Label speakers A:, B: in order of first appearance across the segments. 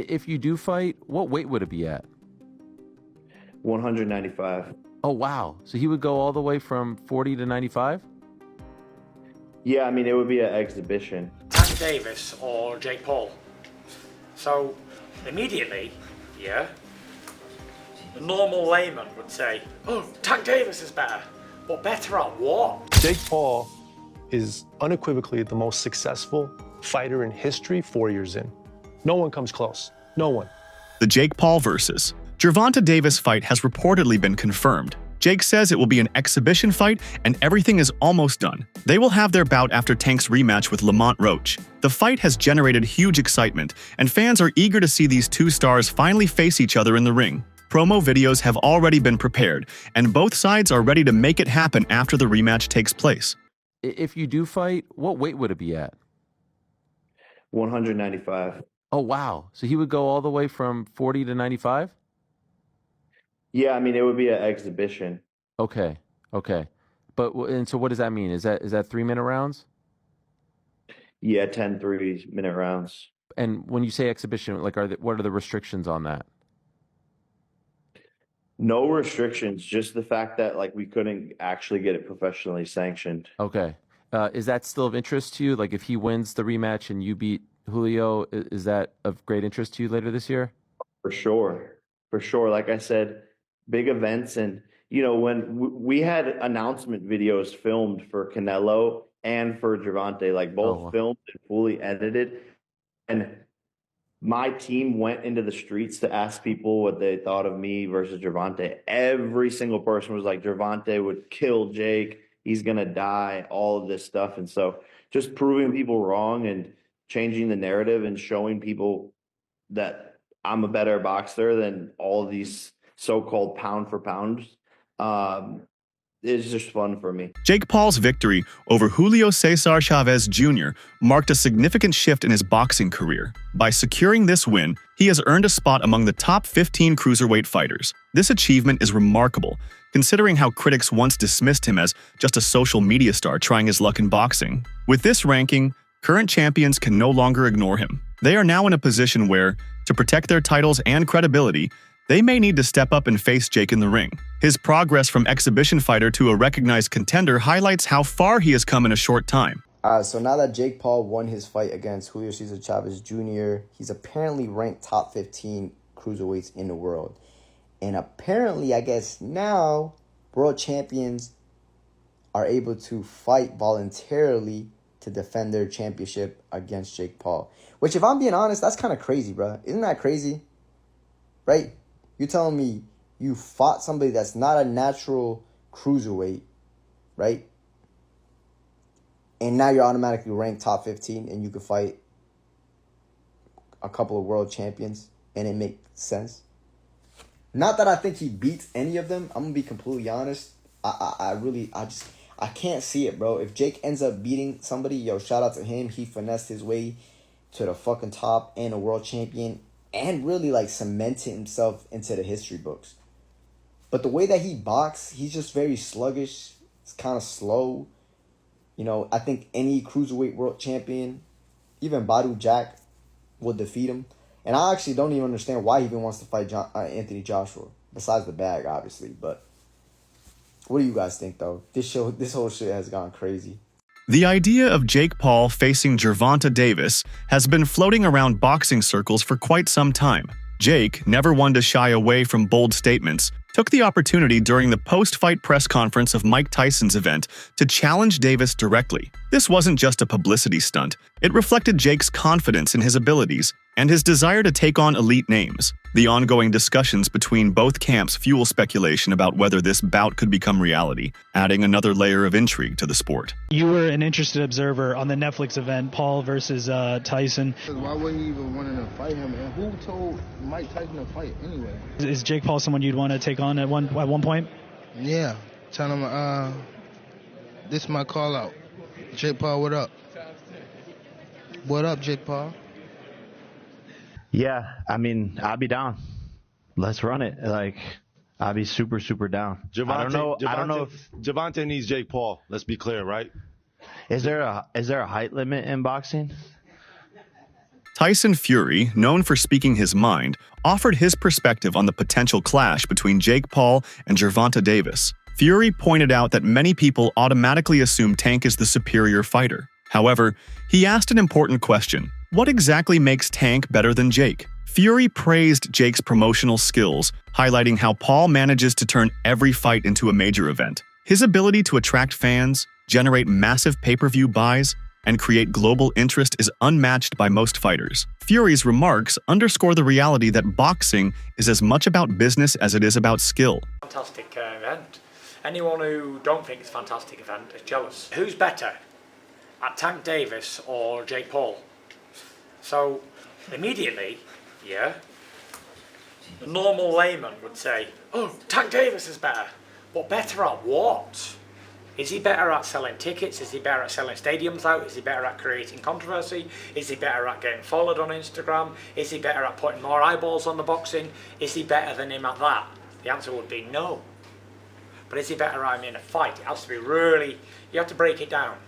A: If you do fight, what weight would it be at?
B: 195.
A: Oh, wow. So he would go all the way from 40 to 95?
B: Yeah, I mean, it would be an exhibition.
C: Tank Davis or Jake Paul. So, immediately, yeah, a normal layman would say, oh, Tank Davis is better. But better at what?
D: Jake Paul is unequivocally the most successful fighter in history 4 years in. No one comes close. No one.
E: The Jake Paul versus Gervonta Davis fight has reportedly been confirmed. Jake says it will be an exhibition fight and everything is almost done. They will have their bout after Tank's rematch with Lamont Roach. The fight has generated huge excitement, and fans are eager to see these two stars finally face each other in the ring. Promo videos have already been prepared, and both sides are ready to make it happen after the rematch takes place.
A: If you do fight, what weight would it be at?
B: 195.
A: Oh, wow. So he would go all the way from 40 to 95?
B: Yeah, I mean, it would be an exhibition.
A: Okay. And so what does that mean? Is that 3-minute rounds?
B: Yeah, 10 3-minute rounds.
A: And when you say exhibition, like, what are the restrictions on that?
B: No restrictions, just the fact that like we couldn't actually get it professionally sanctioned.
A: Okay. Is that still of interest to you? Like, if he wins the rematch and you beat Julio, is that of great interest to you later this year?
B: For sure. Like I said, big events. And, you know, when we had announcement videos filmed for Canelo and for Gervonta, like both filmed and fully edited. And my team went into the streets to ask people what they thought of me versus Gervonta. Every single person was like, Gervonta would kill Jake. He's going to die, all of this stuff. And so just proving people wrong and changing the narrative and showing people that I'm a better boxer than all of these so-called pound for pound is just fun for me.
E: Jake Paul's victory over Julio Cesar Chavez Jr. marked a significant shift in his boxing career. By securing this win, he has earned a spot among the top 15 cruiserweight fighters. This achievement is remarkable, considering how critics once dismissed him as just a social media star trying his luck in boxing. With this ranking, current champions can no longer ignore him. They are now in a position where, to protect their titles and credibility, they may need to step up and face Jake in the ring. His progress from exhibition fighter to a recognized contender highlights how far he has come in a short time.
F: So now that Jake Paul won his fight against Julio Cesar Chavez Jr., he's apparently ranked top 15 cruiserweights in the world. And apparently, I guess now, world champions are able to fight voluntarily to defend their championship against Jake Paul. Which, if I'm being honest, that's kind of crazy, bro. Isn't that crazy? Right? You're telling me you fought somebody that's not a natural cruiserweight, right? And now you're automatically ranked top 15 and you could fight a couple of world champions and it makes sense. Not that I think he beats any of them. I'm going to be completely honest. I can't see it, bro. If Jake ends up beating somebody, yo, shout out to him. He finessed his way to the fucking top and a world champion and really like cemented himself into the history books. But the way that he boxes, he's just very sluggish. It's kind of slow. You know, I think any cruiserweight world champion, even Badu Jack, will defeat him. And I actually don't even understand why he even wants to fight Anthony Joshua, besides the bag, obviously. But what do you guys think, though? This whole shit has gone crazy.
E: The idea of Jake Paul facing Gervonta Davis has been floating around boxing circles for quite some time. Jake, never one to shy away from bold statements, took the opportunity during the post-fight press conference of Mike Tyson's event to challenge Davis directly. This wasn't just a publicity stunt. It reflected Jake's confidence in his abilities and his desire to take on elite names. The ongoing discussions between both camps fuel speculation about whether this bout could become reality, adding another layer of intrigue to the sport.
G: You were an interested observer on the Netflix event, Paul versus Tyson.
H: Why wouldn't you even want to fight him? And who told Mike Tyson to fight anyway?
G: Is Jake Paul someone you'd want to take on at one point?
H: Yeah. Tell him, this is my call out. Jake Paul, what up? What up, Jake Paul?
I: Yeah, I mean, I'll be down. Let's run it. Like, I'll be super, super down. I don't know if
J: Gervonta needs Jake Paul. Let's be clear, right?
I: Is there a height limit in boxing?
E: Tyson Fury, known for speaking his mind, offered his perspective on the potential clash between Jake Paul and Gervonta Davis. Fury pointed out that many people automatically assume Tank is the superior fighter. However, he asked an important question: what exactly makes Tank better than Jake? Fury praised Jake's promotional skills, highlighting how Paul manages to turn every fight into a major event. His ability to attract fans, generate massive pay-per-view buys, and create global interest is unmatched by most fighters. Fury's remarks underscore the reality that boxing is as much about business as it is about skill.
C: Fantastic event. Anyone who don't think it's a fantastic event is jealous. Who's better, at Tank Davis or Jake Paul? So, immediately, yeah, the normal layman would say, oh, Tank Davis is better. But better at what? Is he better at selling tickets? Is he better at selling stadiums out? Is he better at creating controversy? Is he better at getting followed on Instagram? Is he better at putting more eyeballs on the boxing? Is he better than him at that? The answer would be no. But is he better at him in a fight? It has to be really, you have to break it down.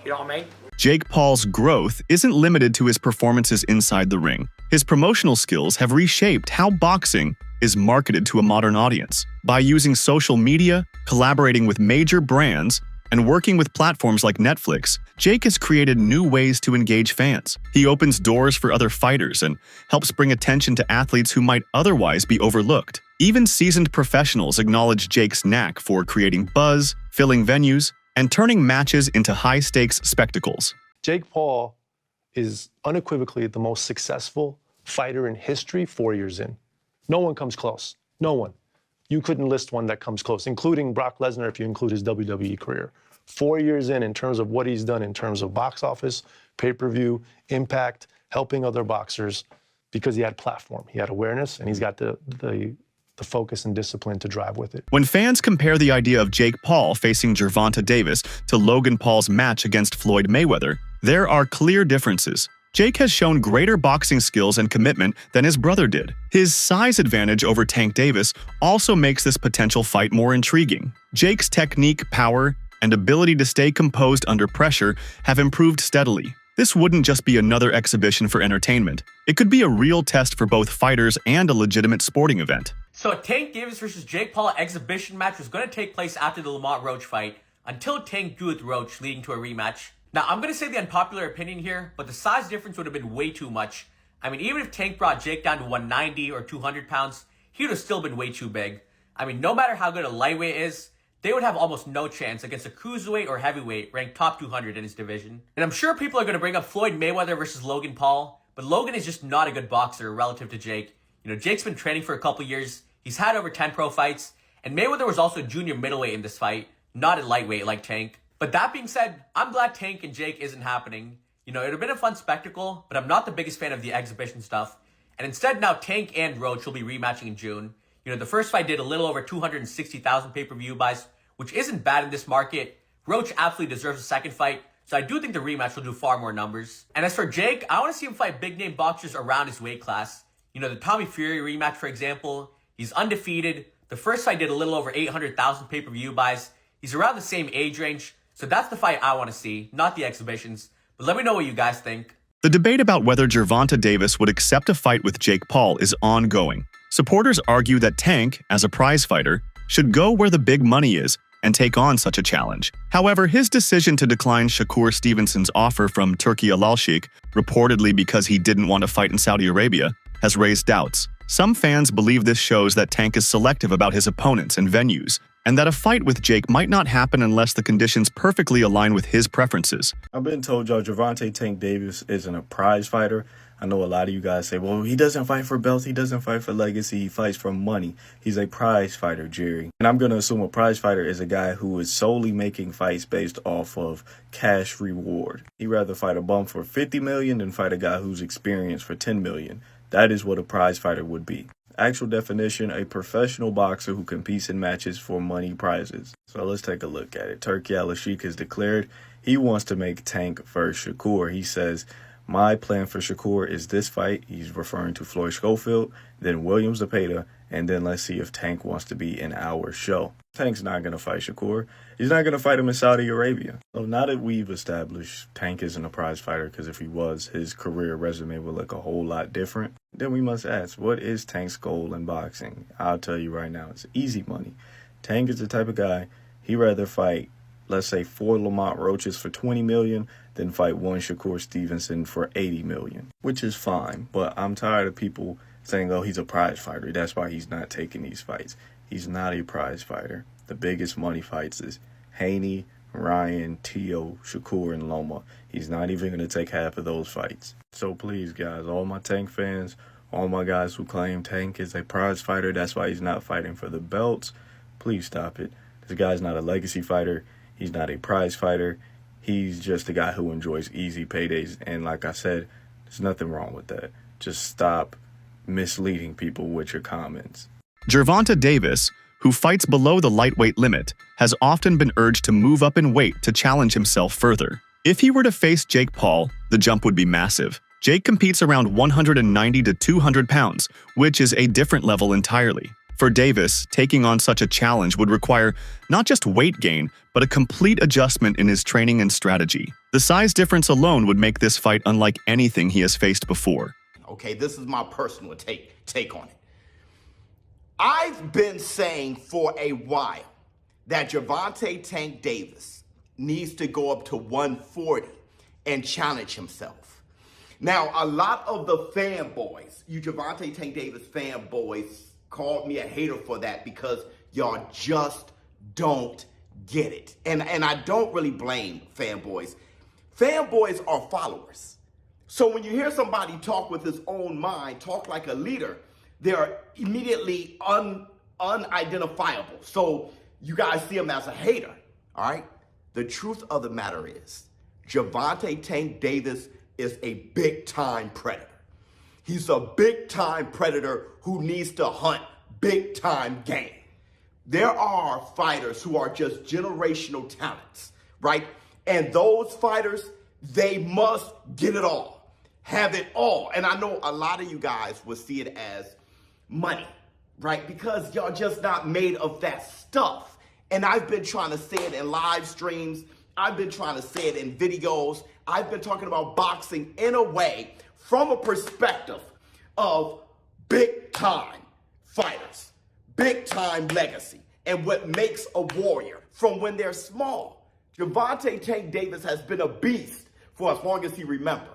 C: You know what I mean?
E: Jake Paul's growth isn't limited to his performances inside the ring. His promotional skills have reshaped how boxing is marketed to a modern audience. By using social media, collaborating with major brands, and working with platforms like Netflix, Jake has created new ways to engage fans. He opens doors for other fighters and helps bring attention to athletes who might otherwise be overlooked. Even seasoned professionals acknowledge Jake's knack for creating buzz, filling venues, and turning matches into high-stakes spectacles.
D: Jake Paul is unequivocally the most successful fighter in history 4 years in. No one comes close. No one. You couldn't list one that comes close, including Brock Lesnar if you include his WWE career. 4 years in terms of what he's done in terms of box office, pay-per-view, impact, helping other boxers, because he had platform, he had awareness, and he's got the focus and discipline to drive with it.
E: When fans compare the idea of Jake Paul facing Gervonta Davis to Logan Paul's match against Floyd Mayweather, there are clear differences. Jake has shown greater boxing skills and commitment than his brother did. His size advantage over Tank Davis also makes this potential fight more intriguing. Jake's technique, power, and ability to stay composed under pressure have improved steadily. This wouldn't just be another exhibition for entertainment. It could be a real test for both fighters and a legitimate sporting event.
K: So a Tank Davis versus Jake Paul exhibition match was going to take place after the Lamont Roach fight until Tank drew with Roach, leading to a rematch. Now, I'm going to say the unpopular opinion here, but the size difference would have been way too much. I mean, even if Tank brought Jake down to 190 or 200 pounds, he would have still been way too big. I mean, no matter how good a lightweight is, they would have almost no chance against a cruiserweight or heavyweight ranked top 200 in his division. And I'm sure people are going to bring up Floyd Mayweather versus Logan Paul, but Logan is just not a good boxer relative to Jake. You know, Jake's been training for a couple years, he's had over 10 pro fights, and Mayweather was also junior middleweight in this fight, not a lightweight like Tank. But that being said, I'm glad Tank and Jake isn't happening. You know, it would have been a fun spectacle, but I'm not the biggest fan of the exhibition stuff. And instead now Tank and Roach will be rematching in June. You know, the first fight did a little over 260,000 pay-per-view buys, which isn't bad in this market. Roach absolutely deserves a second fight, so I do think the rematch will do far more numbers. And as for Jake, I want to see him fight big-name boxers around his weight class. You know, the Tommy Fury rematch, for example, he's undefeated. The first fight did a little over 800,000 pay-per-view buys. He's around the same age range. So that's the fight I want to see, not the exhibitions. But let me know what you guys think.
E: The debate about whether Gervonta Davis would accept a fight with Jake Paul is ongoing. Supporters argue that Tank, as a prize fighter, should go where the big money is and take on such a challenge. However, his decision to decline Shakur Stevenson's offer from Turki Al Sheikh, reportedly because he didn't want to fight in Saudi Arabia, has raised doubts. Some fans believe this shows that Tank is selective about his opponents and venues, and that a fight with Jake might not happen unless the conditions perfectly align with his preferences.
L: I've been told y'all Gervonta Tank Davis isn't a prize fighter. I know a lot of you guys say, well, he doesn't fight for belts, he doesn't fight for legacy, he fights for money. He's a prize fighter, Jerry. And I'm going to assume a prize fighter is a guy who is solely making fights based off of cash reward. He'd rather fight a bum for $50 million than fight a guy who's experienced for $10 million. That is what a prize fighter would be. Actual definition, a professional boxer who competes in matches for money prizes. So let's take a look at it. Turki Al Sheikh has declared he wants to make Tank versus Shakur. He says, My plan for Shakur is this fight. He's referring to Floyd Schofield, then William Zepeda, and then let's see if Tank wants to be in our show. Tank's not going to fight Shakur. He's not going to fight him in Saudi Arabia. So now that we've established Tank isn't a prize fighter, because if he was, his career resume would look a whole lot different, then we must ask, what is Tank's goal in boxing? I'll tell you right now, it's easy money. Tank is the type of guy, he'd rather fight, let's say, 4 Lamont Roaches for $20 million than fight 1 Shakur Stevenson for $80 million, which is fine. But I'm tired of people saying, oh, he's a prize fighter. That's why he's not taking these fights. He's not a prize fighter. The biggest money fights is Haney, Ryan, Teo, Shakur, and Loma. He's not even going to take half of those fights. So please, guys, all my Tank fans, all my guys who claim Tank is a prize fighter, that's why he's not fighting for the belts, please stop it. This guy's not a legacy fighter. He's not a prize fighter. He's just a guy who enjoys easy paydays. And like I said, there's nothing wrong with that. Just stop misleading people with your comments.
E: Gervonta Davis, who fights below the lightweight limit, has often been urged to move up in weight to challenge himself further. If he were to face Jake Paul, the jump would be massive. Jake competes around 190 to 200 pounds, which is a different level entirely. For Davis, taking on such a challenge would require not just weight gain, but a complete adjustment in his training and strategy. The size difference alone would make this fight unlike anything he has faced before.
M: Okay, this is my personal take on it. I've been saying for a while that Gervonta Tank Davis needs to go up to 140 and challenge himself. Now, a lot of the fanboys, you Gervonta Tank Davis fanboys, called me a hater for that because y'all just don't get it. And I don't really blame fanboys. Fanboys are followers. So when you hear somebody talk with his own mind, talk like a leader, they're immediately unidentifiable. So you guys see him as a hater, all right? The truth of the matter is, Gervonta Tank Davis is a big-time predator. He's a big-time predator who needs to hunt big-time game. There are fighters who are just generational talents, right? And those fighters, they must get it all, have it all. And I know a lot of you guys will see it as money, right? Because y'all just not made of that stuff. And I've been trying to say it in live streams. I've been trying to say it in videos. I've been talking about boxing in a way from a perspective of big-time fighters, big-time legacy, and what makes a warrior from when they're small. Gervonta Tank Davis has been a beast for as long as he remembers.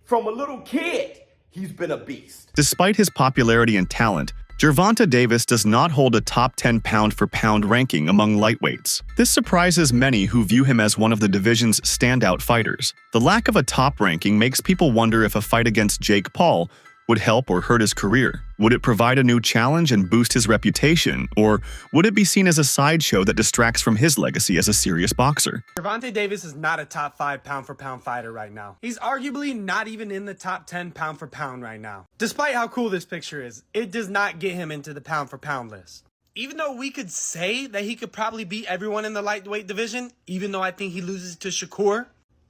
M: From a little kid, he's been a beast.
E: Despite his popularity and talent, Gervonta Davis does not hold a top 10 pound-for-pound ranking among lightweights. This surprises many who view him as one of the division's standout fighters. The lack of a top ranking makes people wonder if a fight against Jake Paul would help or hurt his career. Would it provide a new challenge and boost his reputation, or would it be seen as a sideshow that distracts from his legacy as a serious boxer?
N: Gervonta Davis is not a top 5 pound-for-pound fighter right now. He's arguably not even in the top 10 pound-for-pound right now. Despite how cool this picture is, it does not get him into the pound-for-pound list. Even though we could say that he could probably beat everyone in the lightweight division, even though I think he loses to Shakur,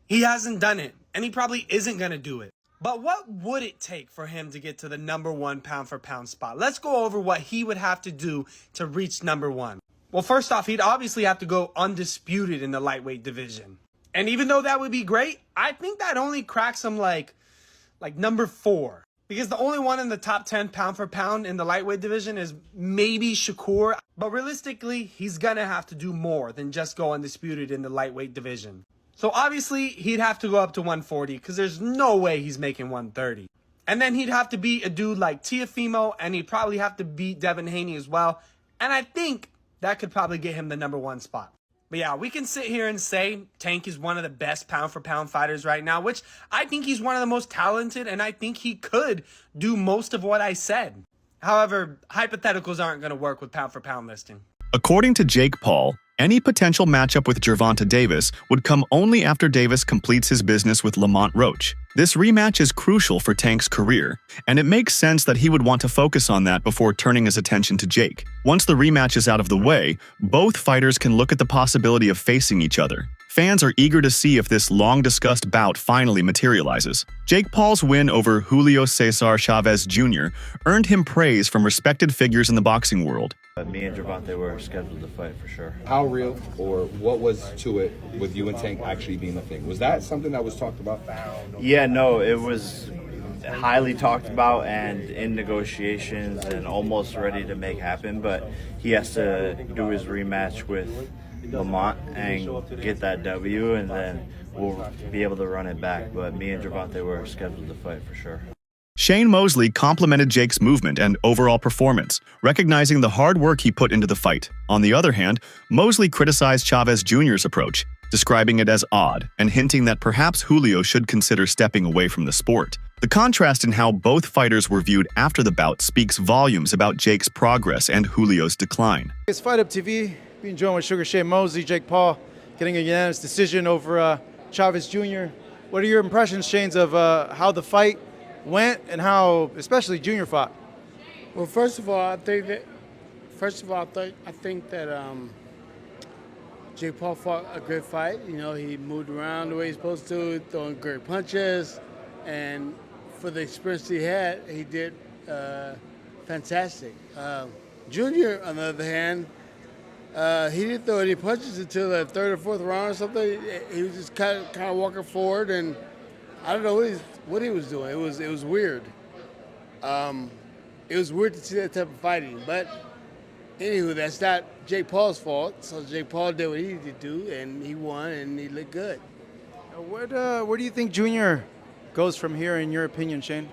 N: he hasn't done it, and he probably isn't going to do it. But what would it take for him to get to the number 1 pound-for-pound spot? Let's go over what he would have to do to reach number 1. Well, first off, he'd obviously have to go undisputed in the lightweight division. And even though that would be great, I think that only cracks him like number 4. Because the only one in the top 10 pound-for-pound in the lightweight division is maybe Shakur. But realistically, he's going to have to do more than just go undisputed in the lightweight division. So obviously, he'd have to go up to 140 because there's no way he's making 130. And then he'd have to beat a dude like Teofimo, and he'd probably have to beat Devin Haney as well. And I think that could probably get him the number 1 spot. But yeah, we can sit here and say Tank is one of the best pound-for-pound fighters right now, which I think he's one of the most talented, and I think he could do most of what I said. However, hypotheticals aren't going to work with pound-for-pound listing.
E: According to Jake Paul, any potential matchup with Gervonta Davis would come only after Davis completes his business with Lamont Roach. This rematch is crucial for Tank's career, and it makes sense that he would want to focus on that before turning his attention to Jake. Once the rematch is out of the way, both fighters can look at the possibility of facing each other. fans are eager to see if this long-discussed bout finally materializes. Jake Paul's win over Julio Cesar Chavez Jr. earned him praise from respected figures in the boxing world.
O: Me and Gervonta were scheduled to fight for sure.
P: How real or what was to it with you and Tank actually being a thing? Was that something that was talked about?
B: Yeah, no, it was highly talked about and in negotiations and almost ready to make happen, but he has to do his rematch with Lamont and get that W, and then we'll be able to run it back. But me and Gervonta were scheduled to fight for sure.
E: Shane Mosley complimented Jake's movement and overall performance, recognizing the hard work he put into the fight. On the other hand, Mosley criticized Chavez Jr.'s approach, describing it as odd and hinting that perhaps Julio should consider stepping away from the sport. The contrast in how both fighters were viewed after the bout speaks volumes about Jake's progress and Julio's decline.
Q: It's Fight Up TV, being joined with Sugar Shane Mosley, Jake Paul, getting a unanimous decision over Chavez Jr. What are your impressions, Shane's, of how the fight went and how, especially, Junior fought?
R: Well, first of all, I think that Jake Paul fought a good fight. You know, he moved around the way he's supposed to, throwing great punches, and for the experience he had, he did fantastic. Junior, on the other hand, he didn't throw any punches until the third or fourth round or something. He was just kind of walking forward, and I don't know what he was doing. It was weird. It was weird to see that type of fighting. But anywho, that's not Jake Paul's fault. So Jake Paul did what he needed to do, and he won, and he looked good.
Q: Where do you think Junior goes from here, in your opinion, Shane?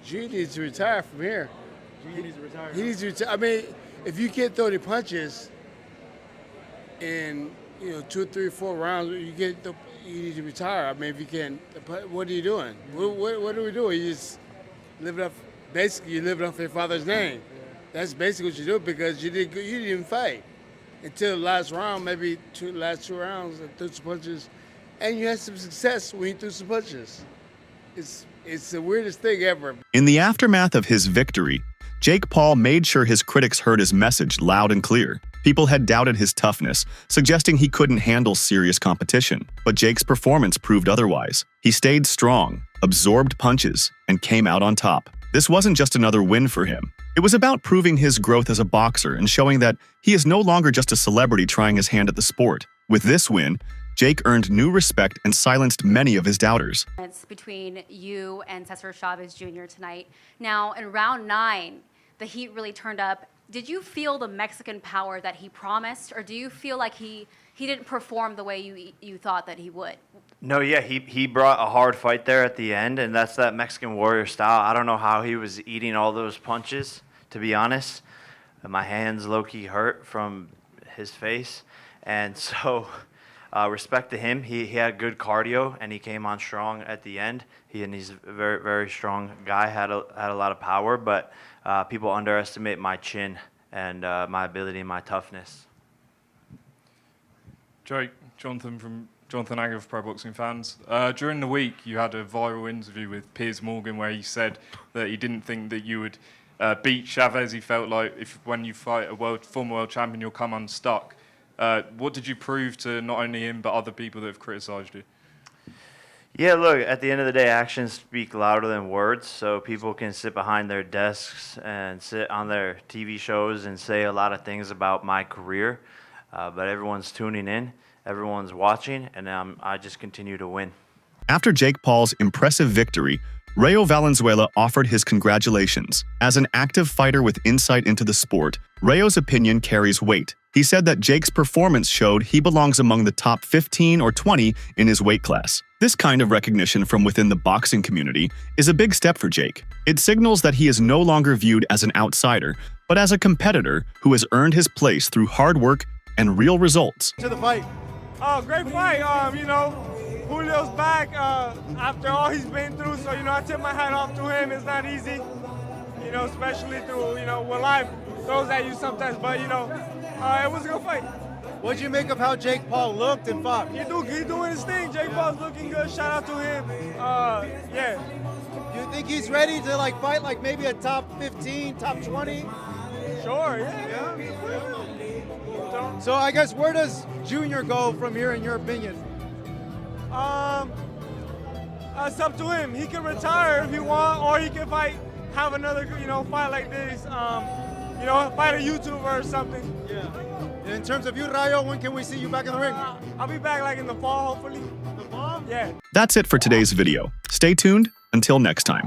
R: Junior needs to retire from here.
Q: Junior needs to retire.
R: He needs to retire. I mean, if you can't throw any punches in 2, 3, 4 rounds, you need to retire. I mean, if you can't, what are you doing? What are we doing? You just living off. Basically, you're living off your father's name. That's basically what you're doing, because you didn't even fight until the last round, maybe last 2 rounds, and threw some punches, and you had some success when you threw some punches. It's the weirdest thing ever.
E: In the aftermath of his victory, Jake Paul made sure his critics heard his message loud and clear. People had doubted his toughness, suggesting he couldn't handle serious competition. But Jake's performance proved otherwise. He stayed strong, absorbed punches, and came out on top. This wasn't just another win for him. It was about proving his growth as a boxer and showing that he is no longer just a celebrity trying his hand at the sport. With this win, Jake earned new respect and silenced many of his doubters.
S: It's between you and Cesar Chavez Jr. tonight. Now, in round 9, the heat really turned up. Did you feel the Mexican power that he promised, or do you feel like he didn't perform the way you thought that he would?
B: No, yeah, he brought a hard fight there at the end, and that's that Mexican warrior style. I don't know how he was eating all those punches, to be honest. My hands low-key hurt from his face, and so respect to him. He had good cardio, and he came on strong at the end. He's a very, very strong guy, had a lot of power, but people underestimate my chin and my ability and my toughness.
T: Jake, Jonathan Agger of Pro Boxing Fans. During the week, you had a viral interview with Piers Morgan where he said that he didn't think that you would beat Chavez. He felt like when you fight a former world champion, you'll come unstuck. What did you prove to not only him but other people that have criticised you?
B: Yeah, look, at the end of the day, actions speak louder than words, so people can sit behind their desks and sit on their TV shows and say a lot of things about my career, but everyone's tuning in, everyone's watching, and I just continue to win.
E: After Jake Paul's impressive victory, Rayo Valenzuela offered his congratulations. As an active fighter with insight into the sport, Rayo's opinion carries weight. He said that Jake's performance showed he belongs among the top 15 or 20 in his weight class. This kind of recognition from within the boxing community is a big step for Jake. It signals that he is no longer viewed as an outsider, but as a competitor who has earned his place through hard work and real results.
Q: To the fight.
N: Oh, great fight. Julio's back after all he's been through, so, I tip my hat off to him. It's not easy, especially through, what life throws at you sometimes, but, it was a good fight.
Q: What'd you make of how Jake Paul looked and fought?
N: He's doing his thing. Jake Paul's looking good. Shout out to him. Yeah.
Q: Do you think he's ready to, fight, maybe a top 15, top 20?
N: Sure, yeah.
Q: So I guess where does Junior go from here, in your opinion?
N: It's up to him. He can retire if he wants, or he can have another, fight like this. Fight a YouTuber or something.
Q: Yeah. In terms of you, Rayo, when can we see you back in the ring?
N: I'll be back in the fall, hopefully. The fall? Yeah.
E: That's it for today's video. Stay tuned until next time.